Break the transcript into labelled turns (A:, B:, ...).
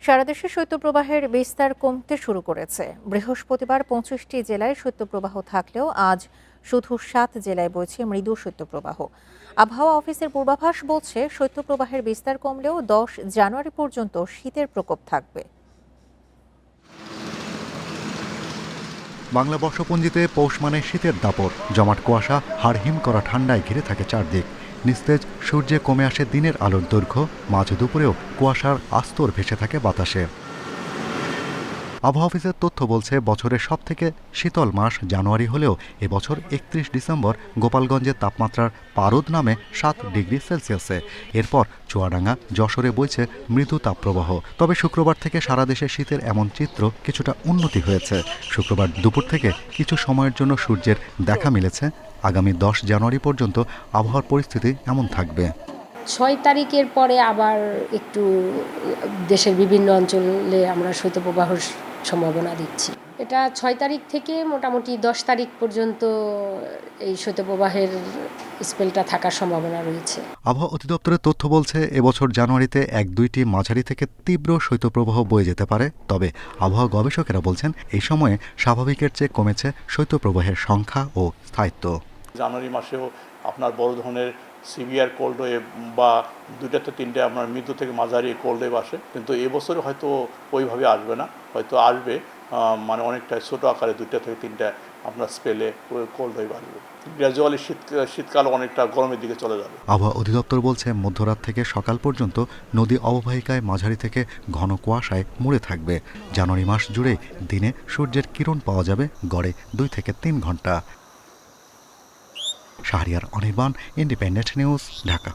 A: সারা দেশে শৈত্যপ্রবাহের বিস্তার কমতে শুরু করেছে। বৃহস্পতিবার ২৫টি জেলায় শৈত্যপ্রবাহ থাকলেও আজ শুধু ৭ জেলায় বইছে মৃদু শৈত্যপ্রবাহ। আবহাওয়া অফিসের পূর্বাভাস বলছে, শৈত্যপ্রবাহের বিস্তার কমলেও ১০ জানুয়ারি পর্যন্ত শীতের প্রকোপ থাকবে।
B: বাংলা বর্ষপঞ্জিতে পৌষ মানে শীতের দাপট, জমাট কুয়াশা, হাড়হিম করা ঠান্ডায় ঘিরে থাকে চারদিক। নিস্তেজ সূর্যে কমে আসে দিনের আলোর দৈর্ঘ্য, মাঝ দুপুরেও কুয়াশার আস্তর ভেসে থাকে বাতাসে। আবহাওয়া অফিসের তথ্য বলছে, বছরের সবথেকে শীতল মাস জানুয়ারি হলেও এবছর ৩১ ডিসেম্বর গোপালগঞ্জের তাপমাত্রার পারদ নামে ৭ ডিগ্রি সেলসিয়াসে। এরপর চুয়াডাঙ্গা, যশোরে বইছে মৃদু তাপপ্রবাহ। তবে শুক্রবার থেকে সারা দেশে শীতের এমন চিত্র কিছুটা উন্নতি হয়েছে। শুক্রবার দুপুর থেকে কিছু সময়ের জন্য সূর্যের দেখা মিলেছে। আগামী ১০ জানুয়ারি পর্যন্ত আবহাওয়ার পরিস্থিতি এমন থাকবে।
C: ৬ তারিখের পরে আবার একটু দেশের বিভিন্ন অঞ্চলে আমরা শৈত্যপ্রবাহর সম্ভাবনা দিচ্ছি। এটা ৬ তারিখ থেকে মোটামুটি ১০ তারিখ পর্যন্ত এই শৈত্যপ্রবাহের স্পেলটা থাকার সম্ভাবনা রয়েছে।
B: আবহাওয়া অধিদপ্তরের তথ্য বলছে, এবছর জানুয়ারিতে ১-২টি মাঝারি থেকে তীব্র শৈত্যপ্রবাহ বয়ে যেতে পারে। তবে আবহাওয়া গবেষকেরা বলছেন, এই সময়ে স্বাভাবিকের চেয়ে কমেছে শৈত্যপ্রবাহের সংখ্যা ও স্থায়িত্ব।
D: জানুয়ারি মাসেও আপনার বড় ধরনের সিভিয়ার কোল্ড ওয়েভ বা ২টা থেকে ৩টে আপনার মৃদু থেকে মাঝারি কোল্ড ওয়েভ আসে, কিন্তু এবছরে হয়তো ওইভাবে আসবে না, হয়তো আসবে মানে অনেকটা ছোটো আকারে ২টা থেকে ৩টা আপনার স্পেলে কোল্ড ওয়েভ আসবে। গ্র্যাজুয়ালি শীতকাল অনেকটা গরমের দিকে চলে যাবে।
B: আবহাওয়া অধিদপ্তর বলছে, মধ্যরাত থেকে সকাল পর্যন্ত নদী অববাহিকায় মাঝারি থেকে ঘন কুয়াশায় মুড়ে থাকবে। জানুয়ারি মাস জুড়ে দিনে সূর্যের কিরণ পাওয়া যাবে গড়ে ২ থেকে ৩ ঘন্টা। Shahriar Anirban, independent news, Dhaka.